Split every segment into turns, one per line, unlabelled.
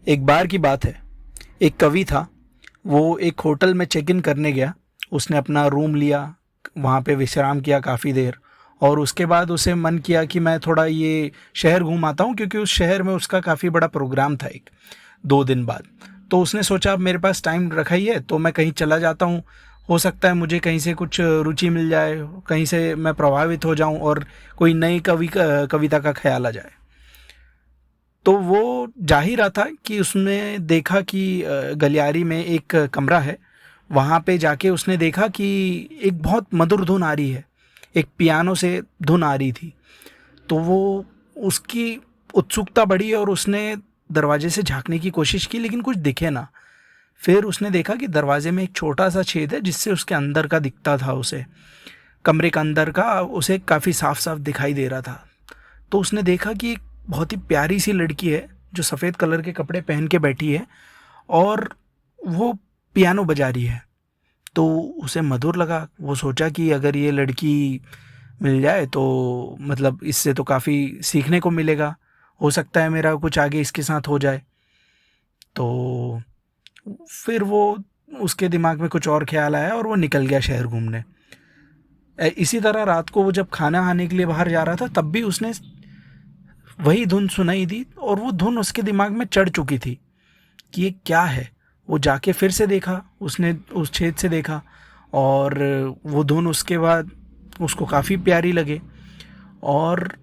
एक बार की बात है, एक कवि था। वो एक होटल में चेक इन करने गया। उसने अपना रूम लिया, वहाँ पे विश्राम किया काफ़ी देर, और उसके बाद उसे मन किया कि मैं थोड़ा ये शहर घूम आता हूँ, क्योंकि उस शहर में उसका काफ़ी बड़ा प्रोग्राम था एक 2 दिन बाद। तो उसने सोचा अब मेरे पास टाइम रखा ही है तो मैं कहीं चला जाता हूँ, हो सकता है मुझे कहीं से कुछ रुचि मिल जाए, कहीं से मैं प्रभावित हो जाऊँ और कोई नई कविता का ख्याल आ जाए। तो वो जा ही रहा था कि उसने देखा कि गलियारी में एक कमरा है। वहाँ पे जाके उसने देखा कि एक बहुत मधुर धुन आ रही है, एक पियानो से धुन आ रही थी। तो वो उसकी उत्सुकता बढ़ी और उसने दरवाजे से झाँकने की कोशिश की, लेकिन कुछ दिखे ना। फिर उसने देखा कि दरवाजे में एक छोटा सा छेद है जिससे उसके अंदर का दिखता था, उसे कमरे का अंदर का उसे काफ़ी साफ साफ दिखाई दे रहा था। तो उसने देखा कि एक बहुत ही प्यारी सी लड़की है जो सफ़ेद कलर के कपड़े पहन के बैठी है और वो पियानो बजा रही है। तो उसे मधुर लगा। वो सोचा कि अगर ये लड़की मिल जाए तो मतलब इससे तो काफ़ी सीखने को मिलेगा, हो सकता है मेरा कुछ आगे इसके साथ हो जाए। तो फिर वो उसके दिमाग में कुछ और ख्याल आया और वो निकल गया शहर घूमने। इसी तरह रात को वो जब खाना खाने के लिए बाहर जा रहा था तब भी उसने वही धुन सुनाई दी और वो धुन उसके दिमाग में चढ़ चुकी थी कि ये क्या है। वो जाके फिर से देखा, उसने उस छेद से देखा और वो धुन उसके बाद उसको काफ़ी प्यारी लगे। और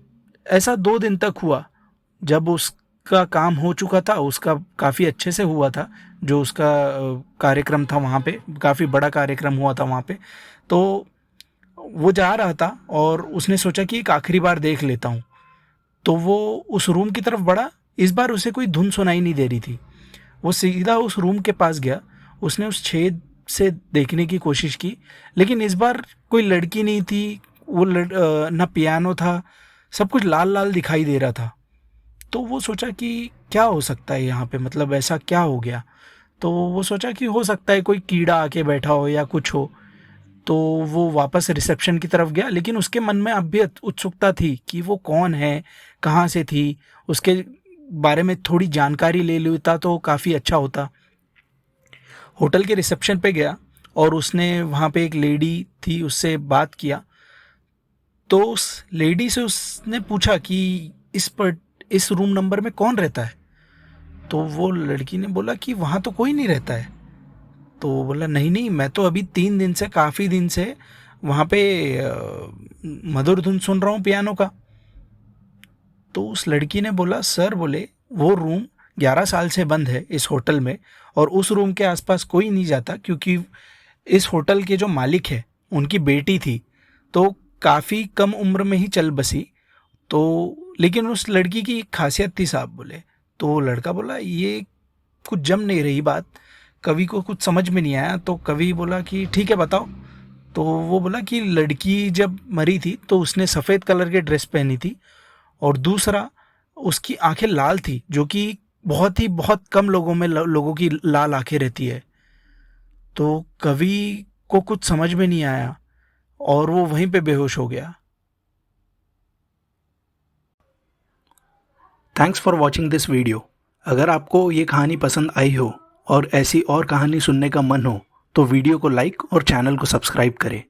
ऐसा 2 दिन तक हुआ। जब उसका काम हो चुका था, उसका काफ़ी अच्छे से हुआ था, जो उसका कार्यक्रम था वहाँ पे काफ़ी बड़ा कार्यक्रम हुआ था वहाँ पे। तो वो जा रहा था और उसने सोचा कि एक आखिरी बार देख लेता हूँ। तो वो उस रूम की तरफ बढ़ा। इस बार उसे कोई धुन सुनाई नहीं दे रही थी। वो सीधा उस रूम के पास गया, उसने उस छेद से देखने की कोशिश की, लेकिन इस बार कोई लड़की नहीं थी। वो ना पियानो था, सब कुछ लाल लाल दिखाई दे रहा था। तो वो सोचा कि क्या हो सकता है यहाँ पे, मतलब ऐसा क्या हो गया। तो वो सोचा कि हो सकता है कोई कीड़ा आके बैठा हो या कुछ हो। तो वो वापस रिसेप्शन की तरफ गया, लेकिन उसके मन में अब भी उत्सुकता थी कि वो कौन है, कहाँ से थी, उसके बारे में थोड़ी जानकारी ले लेता तो काफ़ी अच्छा होता। होटल के रिसेप्शन पे गया और उसने वहाँ पे एक लेडी थी, उससे बात किया। तो उस लेडी से उसने पूछा कि इस रूम नंबर में कौन रहता है। तो वो लड़की ने बोला कि वहाँ तो कोई नहीं रहता है। तो वो बोला नहीं नहीं, मैं तो अभी 3 दिन से, काफ़ी दिन से वहाँ पे मधुर धुन सुन रहा हूँ पियानो का। तो उस लड़की ने बोला सर, बोले वो रूम 11 साल से बंद है इस होटल में, और उस रूम के आसपास कोई नहीं जाता, क्योंकि इस होटल के जो मालिक है उनकी बेटी थी, तो काफ़ी कम उम्र में ही चल बसी। तो लेकिन उस लड़की की एक खासियत थी साहब, बोले। तो वो लड़का बोला ये कुछ जम नहीं रही बात, कवि को कुछ समझ में नहीं आया। तो कवि बोला कि ठीक है बताओ। तो वो बोला कि लड़की जब मरी थी तो उसने सफ़ेद कलर के ड्रेस पहनी थी, और दूसरा उसकी आंखें लाल थी, जो कि बहुत कम लोगों में लोगों की लाल आंखें रहती है। तो कवि को कुछ समझ में नहीं आया और वो वहीं पे बेहोश हो गया। Thanks for watching this video. अगर आपको ये कहानी पसंद आई हो और ऐसी और कहानी सुनने का मन हो तो वीडियो को लाइक और चैनल को सब्सक्राइब करें।